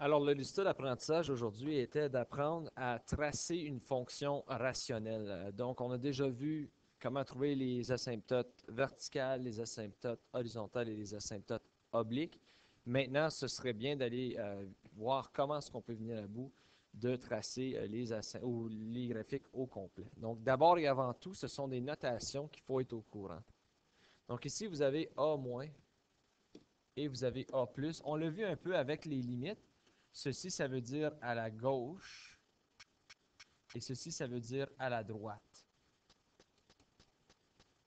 Alors, le résultat d'apprentissage aujourd'hui était d'apprendre à tracer une fonction rationnelle. Donc, on a déjà vu comment trouver les asymptotes verticales, les asymptotes horizontales et les asymptotes obliques. Maintenant, ce serait bien d'aller voir comment est-ce qu'on peut venir à bout de tracer les graphiques au complet. Donc, d'abord et avant tout, ce sont des notations qu'il faut être au courant. Donc, ici, vous avez A- et vous avez A+. On l'a vu un peu avec les limites. Ceci, ça veut dire à la gauche et ceci, ça veut dire à la droite.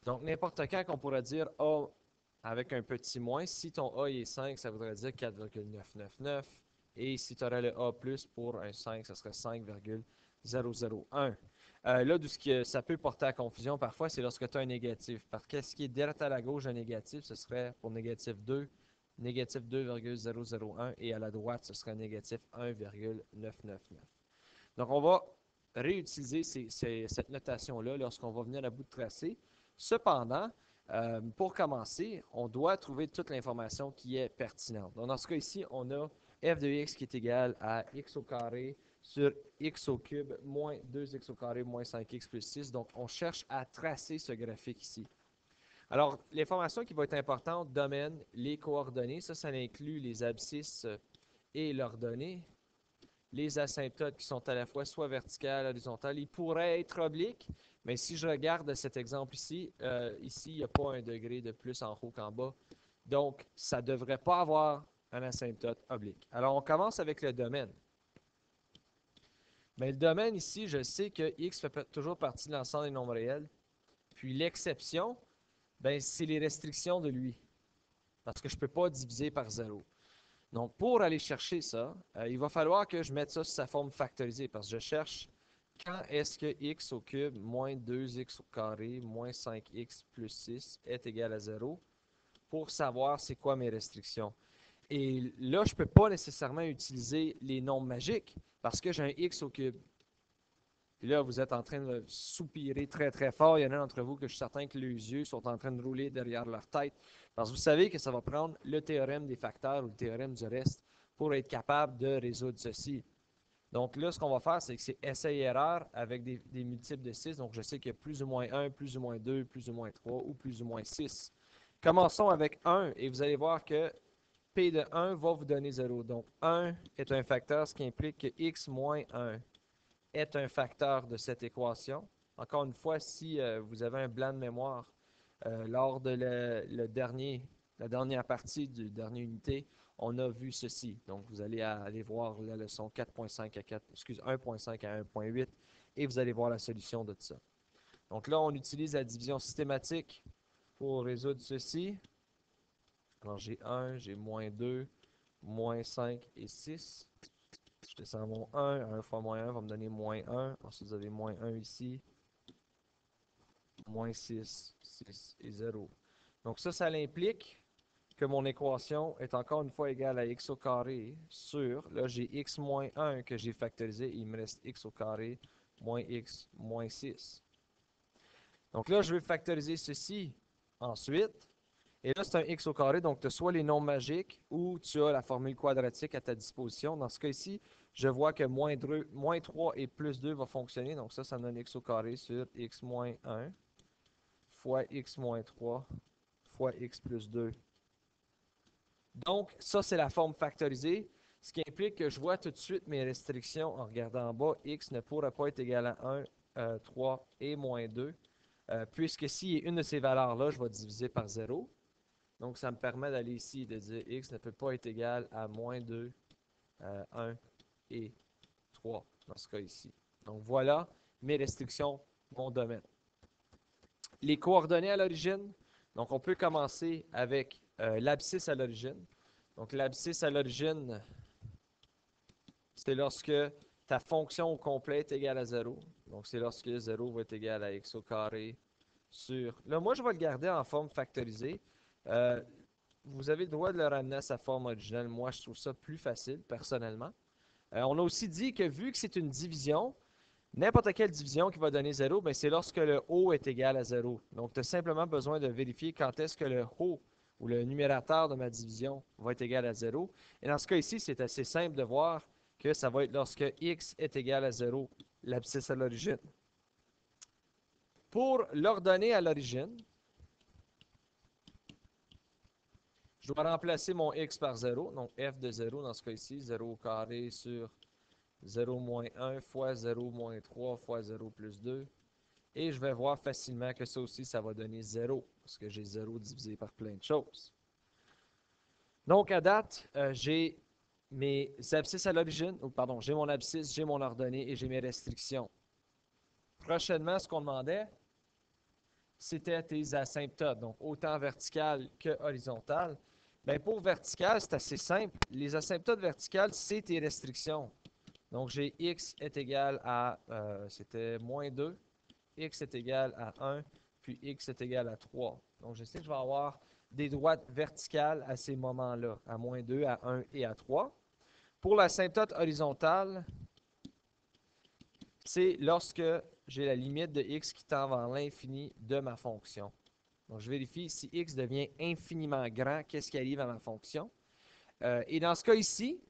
Donc, n'importe quand qu'on pourrait dire A avec un petit moins, si ton A est 5, ça voudrait dire 4,999. Et si tu aurais le A+, pour un 5, ça serait 5,001. Là, d'où ça peut porter à confusion parfois, c'est lorsque tu as un négatif. Parce que ce qui est direct à la gauche d'un négatif, ce serait pour négatif 2, négatif 2,001, et à la droite, ce serait négatif 1,999. Donc, on va réutiliser cette notation-là lorsqu'on va venir à bout de tracé. Cependant, pour commencer, on doit trouver toute l'information qui est pertinente. Donc, dans ce cas ici, on a f de x qui est égal à x au carré sur x au cube moins 2x au carré moins 5x plus 6. Donc, on cherche à tracer ce graphique ici. Alors, l'information qui va être importante, domaine, les coordonnées, ça inclut les abscisses et leurs données. Les asymptotes qui sont à la fois soit verticales, horizontales, ils pourraient être obliques, mais si je regarde cet exemple ici, ici, il n'y a pas un degré de plus en haut qu'en bas. Donc, ça ne devrait pas avoir un asymptote oblique. Alors, on commence avec le domaine. Mais le domaine ici, je sais que x fait toujours partie de l'ensemble des nombres réels. Puis l'exception, ben, c'est les restrictions de lui. Parce que je ne peux pas diviser par 0. Donc, pour aller chercher ça, il va falloir que je mette ça sous sa forme factorisée parce que je cherche quand est-ce que x au cube moins 2x au carré moins 5x plus 6 est égal à 0 pour savoir c'est quoi mes restrictions. Et là, je ne peux pas nécessairement utiliser les nombres magiques parce que j'ai un x au cube. Puis là, vous êtes en train de soupirer très très fort. Il y en a d'entre vous que je suis certain que les yeux sont en train de rouler derrière leur tête. Parce que vous savez que ça va prendre le théorème des facteurs ou le théorème du reste pour être capable de résoudre ceci. Donc là, ce qu'on va faire, c'est que c'est essai-erreur avec des multiples de 6. Donc je sais qu'il y a plus ou moins 1, plus ou moins 2, plus ou moins 3 ou plus ou moins 6. Commençons avec 1 et vous allez voir que P de 1 va vous donner 0. Donc 1 est un facteur, ce qui implique que x moins 1 est un facteur de cette équation. Encore une fois, si vous avez un blanc de mémoire lors de la dernière partie du dernier unité, on a vu ceci. Donc, vous allez aller voir la leçon 4.5 à 1.5 à 1.8 et vous allez voir la solution de ça. Donc là, on utilise la division systématique pour résoudre ceci. Alors, j'ai 1, j'ai moins 2, moins 5 et 6. Je descends mon 1, 1 fois moins 1 va me donner moins 1. Ensuite, vous avez moins 1 ici, moins 6, 6 et 0. Donc ça implique que mon équation est encore une fois égale à x au carré sur, là j'ai x moins 1 que j'ai factorisé, il me reste x au carré moins x moins 6. Donc là, je vais factoriser ceci ensuite. Et là, c'est un x au carré, donc tu as soit les nombres magiques ou tu as la formule quadratique à ta disposition. Dans ce cas ici, je vois que moins 3 et plus 2 va fonctionner. Donc ça me donne x au carré sur x moins 1 fois x moins 3 fois x plus 2. Donc, ça, c'est la forme factorisée, ce qui implique que je vois tout de suite mes restrictions en regardant en bas. X ne pourra pas être égal à 1, 3 et moins 2, puisque si une de ces valeurs-là, je vais diviser par 0. Donc, ça me permet d'aller ici et de dire x ne peut pas être égal à moins 2, 1 et 3, dans ce cas ici. Donc, voilà mes restrictions, mon domaine. Les coordonnées à l'origine, donc on peut commencer avec l'abscisse à l'origine. Donc, l'abscisse à l'origine, c'est lorsque ta fonction au complet est égale à 0. Donc, c'est lorsque 0 va être égal à x au carré sur... Là, moi, je vais le garder en forme factorisée. Vous avez le droit de le ramener à sa forme originelle. Moi, je trouve ça plus facile, personnellement. On a aussi dit que vu que c'est une division, n'importe quelle division qui va donner 0, c'est lorsque le haut est égal à 0. Donc, tu as simplement besoin de vérifier quand est-ce que le haut ou le numérateur de ma division va être égal à 0. Et dans ce cas ici, c'est assez simple de voir que ça va être lorsque x est égal à 0, l'abscisse à l'origine. Pour l'ordonnée à l'origine, je dois remplacer mon x par 0, donc f de 0 dans ce cas ici, 0 au carré sur 0 moins 1 fois 0 moins 3 fois 0 plus 2. Et je vais voir facilement que ça aussi, ça va donner 0, parce que j'ai 0 divisé par plein de choses. Donc, à date, j'ai mes abscisses à l'origine, ou pardon, j'ai mon abscisse, j'ai mon ordonnée et j'ai mes restrictions. Prochainement, ce qu'on demandait, c'était tes asymptotes, donc autant vertical que horizontal. Bien, pour vertical, c'est assez simple. Les asymptotes verticales, c'est tes restrictions. Donc, j'ai x est égal à, c'était moins 2, x est égal à 1, puis x est égal à 3. Donc, je sais que je vais avoir des droites verticales à ces moments-là, à moins 2, à 1 et à 3. Pour l'asymptote horizontale, c'est lorsque j'ai la limite de x qui tend vers l'infini de ma fonction. Donc, je vérifie si x devient infiniment grand, qu'est-ce qui arrive à ma fonction. Et dans ce cas ici,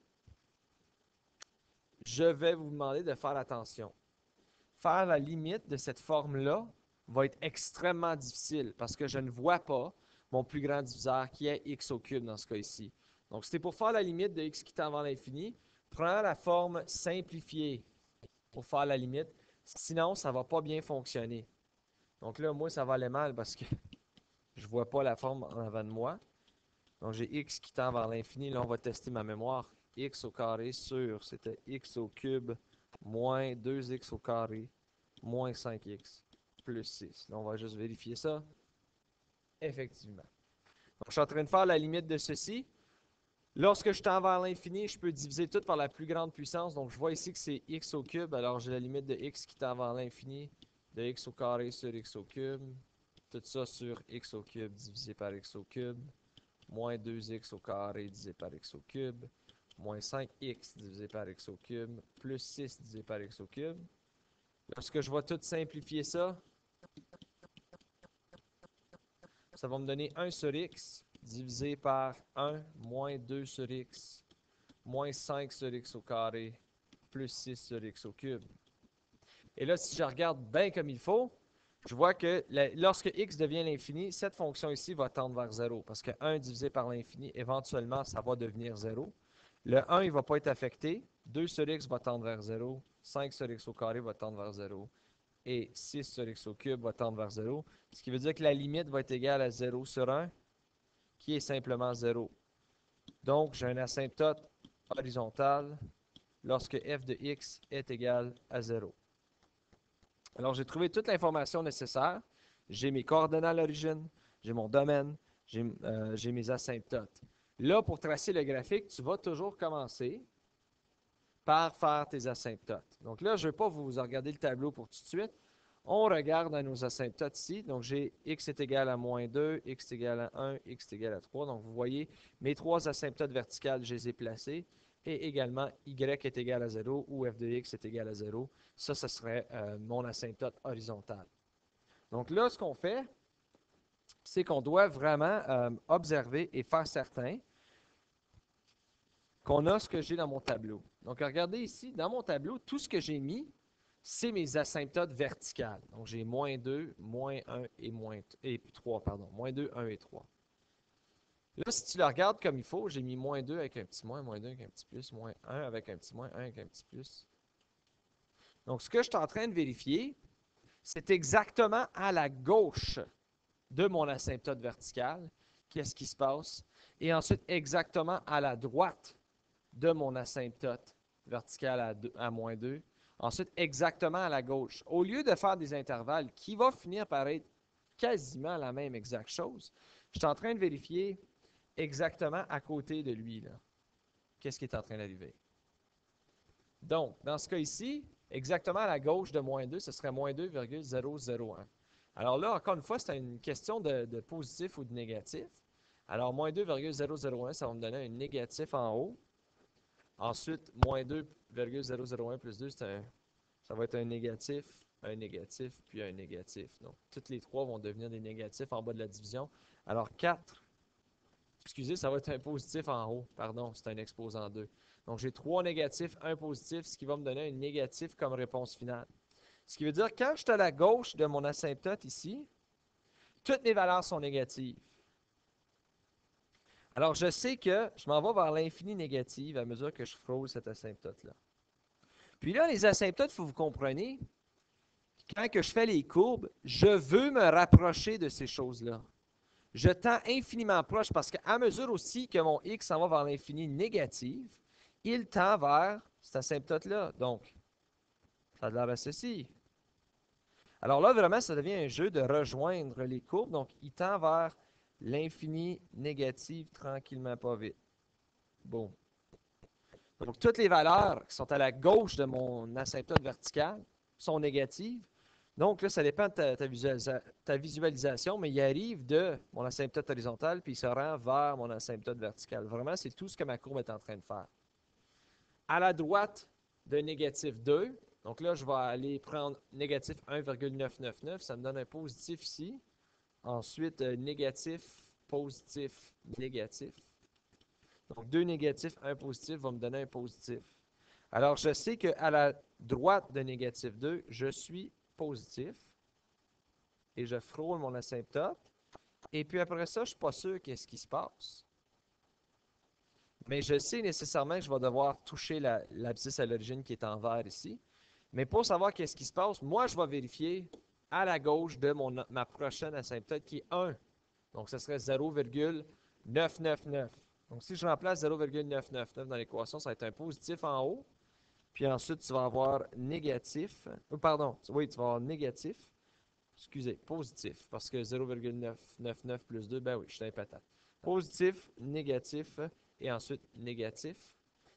je vais vous demander de faire attention. Faire la limite de cette forme-là va être extrêmement difficile parce que je ne vois pas mon plus grand diviseur qui est x au cube dans ce cas ici. Donc, c'était pour faire la limite de x qui tend vers l'infini, prends la forme simplifiée pour faire la limite. Sinon, ça ne va pas bien fonctionner. Donc là, moi, ça va aller mal parce que je ne vois pas la forme en avant de moi. Donc, j'ai x qui tend vers l'infini. Là, on va tester ma mémoire. X au carré sur, c'était x au cube moins 2x au carré moins 5x plus 6. Donc, on va juste vérifier ça. Effectivement. Donc, je suis en train de faire la limite de ceci. Lorsque je tends vers l'infini, je peux diviser tout par la plus grande puissance. Donc, je vois ici que c'est x au cube. Alors, j'ai la limite de x qui tend vers l'infini de x au carré sur x au cube. Tout ça sur x au cube divisé par x au cube. Moins 2x au carré divisé par x au cube. Moins 5x divisé par x au cube. Plus 6 divisé par x au cube. Lorsque je vais tout simplifier ça, ça va me donner 1 sur x divisé par 1 moins 2 sur x moins 5 sur x au carré plus 6 sur x au cube. Et là, si je regarde bien comme il faut, je vois que lorsque x devient l'infini, cette fonction ici va tendre vers 0 parce que 1 divisé par l'infini, éventuellement, ça va devenir 0. Le 1, il ne va pas être affecté. 2 sur x va tendre vers 0. 5 sur x au carré va tendre vers 0. Et 6 sur x au cube va tendre vers 0. Ce qui veut dire que la limite va être égale à 0 sur 1, qui est simplement 0. Donc, j'ai un asymptote horizontal lorsque f de x est égal à 0. Alors, j'ai trouvé toute l'information nécessaire. J'ai mes coordonnées à l'origine, j'ai mon domaine, j'ai mes asymptotes. Là, pour tracer le graphique, tu vas toujours commencer par faire tes asymptotes. Donc là, je ne vais pas vous regarder le tableau pour tout de suite. On regarde à nos asymptotes ici. Donc, j'ai x est égal à moins 2, x est égal à 1, x est égal à 3. Donc, vous voyez, mes trois asymptotes verticales, je les ai placés. Et également, y est égal à 0 ou f de x est égal à 0. Ça, ce serait mon asymptote horizontal. Donc là, ce qu'on fait, c'est qu'on doit vraiment observer et faire certain qu'on a ce que j'ai dans mon tableau. Donc, regardez ici, dans mon tableau, tout ce que j'ai mis, c'est mes asymptotes verticales. Donc, j'ai moins 2, moins 1 et 3, pardon. Moins 2, 1 et 3. Là, si tu le regardes comme il faut, j'ai mis moins 2 avec un petit moins 2 avec un petit plus, moins 1 avec un petit moins, 1 avec un petit plus. Donc, ce que je suis en train de vérifier, c'est exactement à la gauche de mon asymptote vertical, qu'est-ce qui se passe, et ensuite exactement à la droite de mon asymptote vertical à moins 2. Ensuite, exactement à la gauche. Au lieu de faire des intervalles qui vont finir par être quasiment la même exacte chose, je suis en train de vérifier exactement à côté de lui, là. Qu'est-ce qui est en train d'arriver? Donc, dans ce cas ici, exactement à la gauche de moins 2, ce serait moins 2,001. Alors là, encore une fois, c'est une question de positif ou de négatif. Alors, moins 2,001, ça va me donner un négatif en haut. Ensuite, moins 2,001 plus 2, ça va être un négatif, puis un négatif. Donc, toutes les trois vont devenir des négatifs en bas de la division. Alors, 4 Excusez, ça va être un positif en haut. Pardon, c'est un exposant 2. Donc, j'ai 3 négatifs, 1 positif, ce qui va me donner un négatif comme réponse finale. Ce qui veut dire, quand je suis à la gauche de mon asymptote ici, toutes mes valeurs sont négatives. Alors, je sais que je m'en vais vers l'infini négative à mesure que je frôle cette asymptote-là. Puis là, les asymptotes, il faut que vous compreniez, quand que je fais les courbes, je veux me rapprocher de ces choses-là. Je tends infiniment proche parce qu'à mesure aussi que mon x s'en va vers l'infini négative, il tend vers cette asymptote-là. Donc, ça a l'air à ceci. Alors là, vraiment, ça devient un jeu de rejoindre les courbes. Donc, il tend vers l'infini négative tranquillement, pas vite. Bon. Donc, toutes les valeurs qui sont à la gauche de mon asymptote vertical sont négatives. Donc, là, ça dépend de ta visualisation, mais il arrive de mon asymptote horizontal, puis il se rend vers mon asymptote vertical. Vraiment, c'est tout ce que ma courbe est en train de faire. À la droite de négatif 2, donc là, je vais aller prendre négatif 1,999, ça me donne un positif ici. Ensuite, négatif, positif, négatif. Donc, 2 négatifs, 1 positif va me donner un positif. Alors, je sais qu'à la droite de négatif 2, je suis positif et je frôle mon asymptote. Et puis après ça, je ne suis pas sûr qu'est-ce qui se passe. Mais je sais nécessairement que je vais devoir toucher l'abscisse à l'origine qui est en vert ici. Mais pour savoir qu'est-ce qui se passe, moi, je vais vérifier à la gauche de ma prochaine asymptote qui est 1. Donc, ce serait 0,999. Donc, si je remplace 0,999 dans l'équation, ça va être un positif en haut. Puis ensuite, tu vas avoir négatif. Pardon, oui, tu vas avoir négatif. Excusez, positif. Parce que 0,999 plus 2, ben oui, je suis un patate. Positif, négatif et ensuite négatif.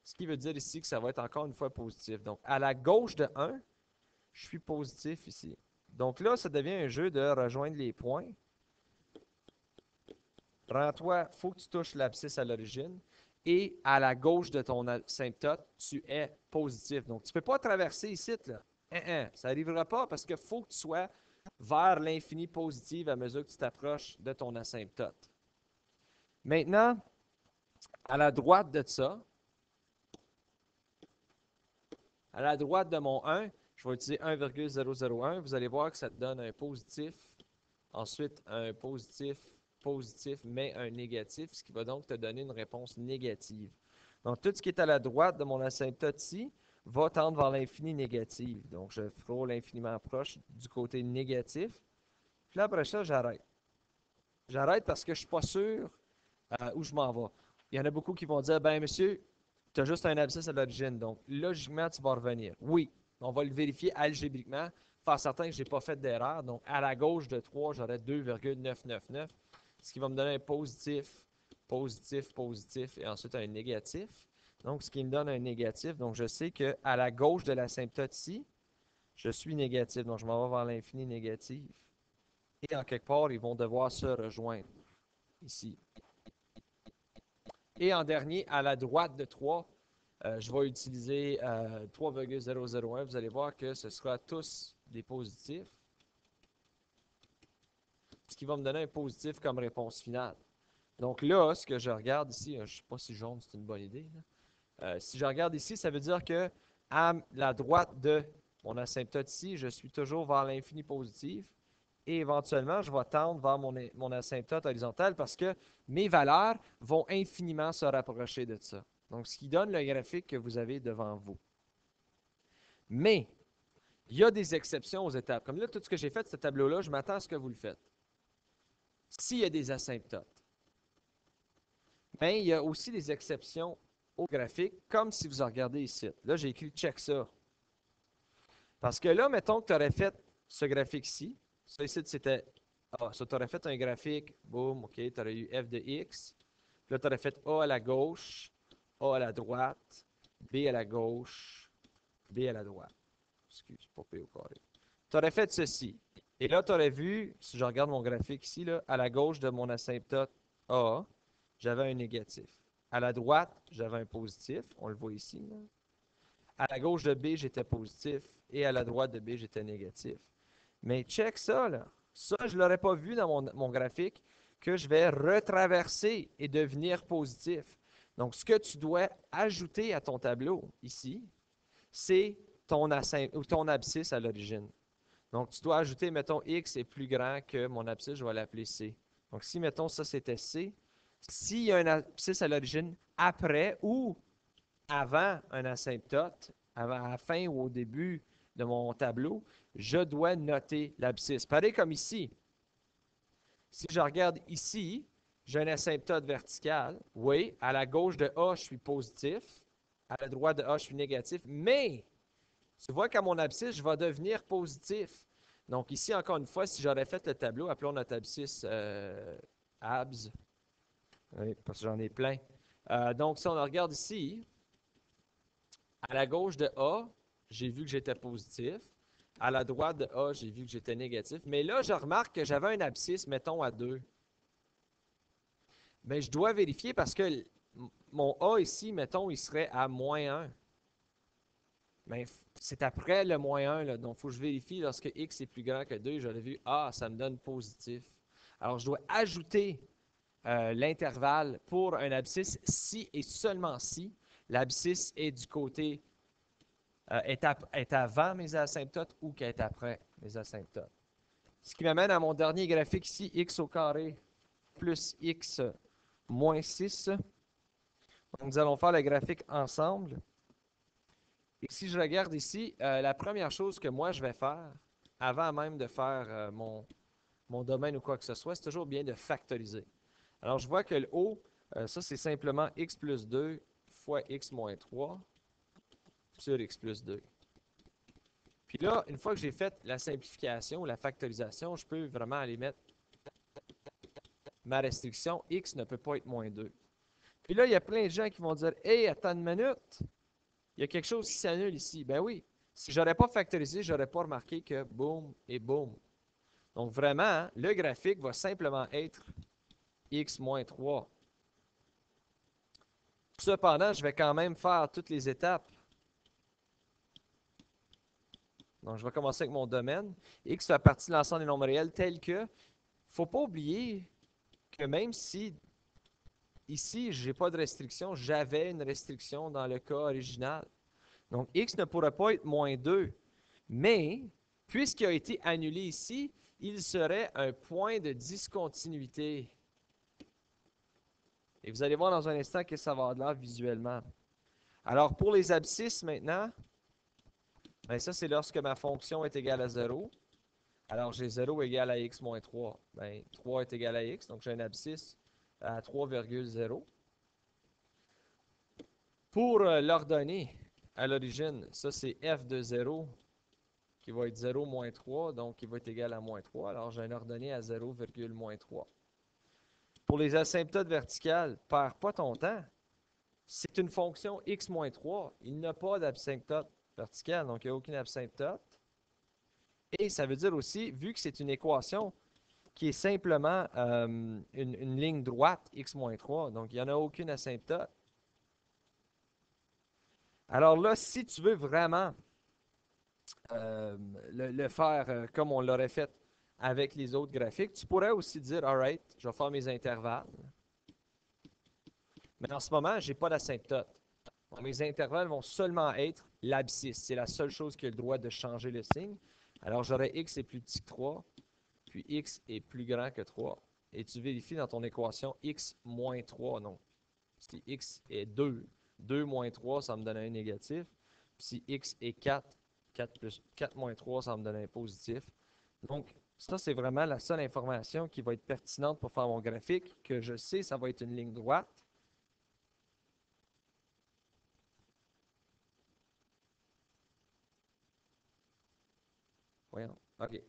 Ce qui veut dire ici que ça va être encore une fois positif. Donc, à la gauche de 1, je suis positif ici. Donc là, ça devient un jeu de rejoindre les points. Rends-toi, il faut que tu touches l'abscisse à l'origine. Et à la gauche de ton asymptote, tu es positif. Donc, tu ne peux pas traverser ici, là. Ça n'arrivera pas parce qu'il faut que tu sois vers l'infini positif à mesure que tu t'approches de ton asymptote. Maintenant, à la droite de ça, à la droite de mon 1, je vais utiliser 1,001. Vous allez voir que ça te donne un positif, ensuite un positif, positif, mais un négatif, ce qui va donc te donner une réponse négative. Donc, tout ce qui est à la droite de mon asymptote ici va tendre vers l'infini négatif. Donc, je frôle infiniment proche du côté négatif. Puis là, après ça, j'arrête. J'arrête parce que je ne suis pas sûr où je m'en vais. Il y en a beaucoup qui vont dire, ben monsieur, tu as juste un abscisse à l'origine, donc logiquement, tu vas revenir. Oui, on va le vérifier algébriquement, faire certain que je n'ai pas fait d'erreur. Donc, à la gauche de 3, j'aurai 2,999, ce qui va me donner un positif, positif, positif, et ensuite un négatif. Donc, ce qui me donne un négatif. Donc, je sais qu'à la gauche de l'asymptote ici, je suis négatif. Donc, je m'en vais vers l'infini négatif. Et en quelque part, ils vont devoir se rejoindre ici. Et en dernier, à la droite de 3, je vais utiliser 3,001. Vous allez voir que ce sera tous des positifs, ce qui va me donner un positif comme réponse finale. Donc là, ce que je regarde ici, je ne sais pas si jaune, c'est une bonne idée. Si je regarde ici, ça veut dire que à la droite de mon asymptote ici, je suis toujours vers l'infini positif. Et éventuellement, je vais tendre vers mon asymptote horizontal parce que mes valeurs vont infiniment se rapprocher de ça. Donc, ce qui donne le graphique que vous avez devant vous. Mais, il y a des exceptions aux étapes. Comme là, tout ce que j'ai fait, ce tableau-là, je m'attends à ce que vous le faites. S'il y a des asymptotes. Mais il y a aussi des exceptions au graphique, comme si vous regardez ici. Là, j'ai écrit « check ça ». Parce que là, mettons que tu aurais fait ce graphique-ci. Ça ici, c'était A. Ça, tu aurais fait un graphique, boum, OK, tu aurais eu f de x. Puis là, tu aurais fait A à la gauche, A à la droite, B à la gauche, B à la droite. Excuse, pas P au carré. Tu aurais fait ceci. Et là, tu aurais vu, si je regarde mon graphique ici, là, à la gauche de mon asymptote A, j'avais un négatif. À la droite, j'avais un positif. On le voit ici. Là. À la gauche de B, j'étais positif. Et à la droite de B, j'étais négatif. Mais check ça, là. Ça, je ne l'aurais pas vu dans mon graphique que je vais retraverser et devenir positif. Donc, ce que tu dois ajouter à ton tableau ici, c'est ton abscisse à l'origine. Donc, tu dois ajouter, mettons, x est plus grand que mon abscisse, je vais l'appeler c. Donc, si, mettons, ça c'était c, s'il y a un abscisse à l'origine après ou avant un asymptote, avant, à la fin ou au début de mon tableau, je dois noter l'abscisse. Pareil comme ici. Si je regarde ici, j'ai un asymptote vertical. Oui, à la gauche de A, je suis positif. À la droite de A, je suis négatif. Mais, tu vois qu'à mon abscisse, je vais devenir positif. Donc ici, encore une fois, si j'aurais fait le tableau, appelons notre abscisse abs. Oui, parce que j'en ai plein. Donc, si on regarde ici, à la gauche de A, j'ai vu que j'étais positif. À la droite de A, j'ai vu que j'étais négatif. Mais là, je remarque que j'avais un abscisse, mettons, à 2. Mais je dois vérifier parce que mon A ici, mettons, il serait à -1. Mais c'est après le -1, là, donc il faut que je vérifie lorsque x est plus grand que 2. J'aurais vu, ah, ça me donne positif. Alors, je dois ajouter l'intervalle pour un abscisse si et seulement si l'abscisse est du côté, est avant mes asymptotes ou qu'elle est après mes asymptotes. Ce qui m'amène à mon dernier graphique ici, x au carré plus x moins 6. Donc, nous allons faire le graphique ensemble. Et si je regarde ici, la première chose que moi je vais faire, avant même de faire mon domaine ou quoi que ce soit, c'est toujours bien de factoriser. Alors, je vois que le haut, ça c'est simplement x plus 2 fois x moins 3 sur x plus 2. Puis là, une fois que j'ai fait la simplification, la factorisation, je peux vraiment aller mettre ma restriction, x ne peut pas être moins 2. Puis là, il y a plein de gens qui vont dire « Hey, attends une minute, il y a quelque chose qui s'annule ici. » Ben oui, si je n'aurais pas factorisé, je n'aurais pas remarqué que boum et boum. Donc vraiment, le graphique va simplement être x moins 3. Cependant, je vais quand même faire toutes les étapes. Donc, je vais commencer avec mon domaine. X fait partie de l'ensemble des nombres réels tel que, il ne faut pas oublier que même si ici, je n'ai pas de restriction, j'avais une restriction dans le cas original. Donc, x ne pourrait pas être moins 2. Mais, puisqu'il a été annulé ici, il serait un point de discontinuité. Et vous allez voir dans un instant que ça va avoir l'air visuellement. Alors, pour les abscisses maintenant, ben ça, c'est lorsque ma fonction est égale à 0. Alors, j'ai 0 égale à x moins 3. Ben, 3 est égal à x, donc j'ai un abscisse à 3,0. Pour l'ordonnée à l'origine, ça c'est f de 0 qui va être 0 moins 3, donc qui va être égal à moins 3. Alors, j'ai un ordonnée à 0,-3. Pour les asymptotes verticales, perds pas ton temps. C'est une fonction x moins 3. Il n'a pas d'asymptote vertical, donc il n'y a aucune asymptote. Et ça veut dire aussi, vu que c'est une équation qui est simplement une ligne droite, x moins 3, donc il n'y en a aucune asymptote. Alors là, si tu veux vraiment le faire comme on l'aurait fait avec les autres graphiques, tu pourrais aussi dire, alright, je vais faire mes intervalles. Mais en ce moment, je n'ai pas d'asymptote. Mes intervalles vont seulement être l'abscisse. C'est la seule chose qui a le droit de changer le signe. Alors, j'aurai x est plus petit que 3, puis x est plus grand que 3. Et tu vérifies dans ton équation x moins 3. Donc, si x est 2, 2 moins 3, ça me donne un négatif. Puis si x est 4, 4 moins 3, ça me donne un positif. Donc, ça, c'est vraiment la seule information qui va être pertinente pour faire mon graphique, que je sais, ça va être une ligne droite. Voyons. OK.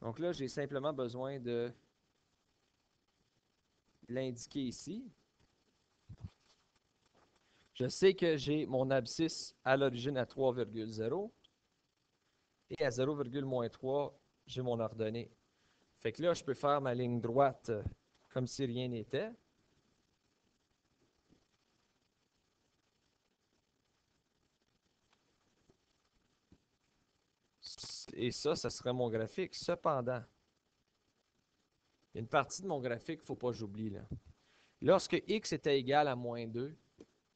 Donc là, j'ai simplement besoin de l'indiquer ici. Je sais que j'ai mon abscisse à l'origine à 3,0 et à 0,-3, j'ai mon ordonnée. Fait que là, je peux faire ma ligne droite comme si rien n'était. Et ça serait mon graphique. Cependant, Il y a une partie de mon graphique, il ne faut pas que j'oublie, là. Lorsque x était égal à moins 2,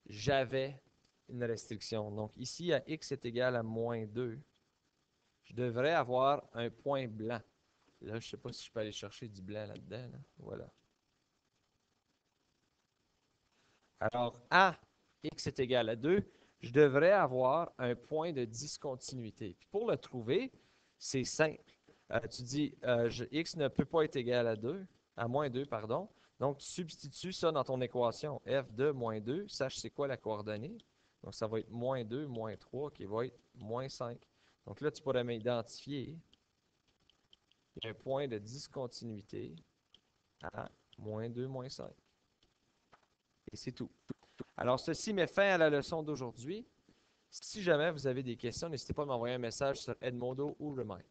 j'avais une restriction. Donc ici, à x est égal à moins 2, je devrais avoir un point blanc. Là, je ne sais pas si je peux aller chercher du blanc là-dedans. Là. Voilà. Alors, à x est égal à 2, je devrais avoir un point de discontinuité. Puis pour le trouver, c'est simple. Tu dis x ne peut pas être égal à 2, à moins 2, pardon. Donc, tu substitues ça dans ton équation. F de moins 2, sache c'est quoi la coordonnée. Donc, ça va être moins 2, moins 3, qui va être moins 5. Donc là, tu pourrais m'identifier un point de discontinuité à moins 2, moins 5. Et c'est tout. Alors, ceci met fin à la leçon d'aujourd'hui. Si jamais vous avez des questions, n'hésitez pas à m'envoyer un message sur Edmodo ou Remind.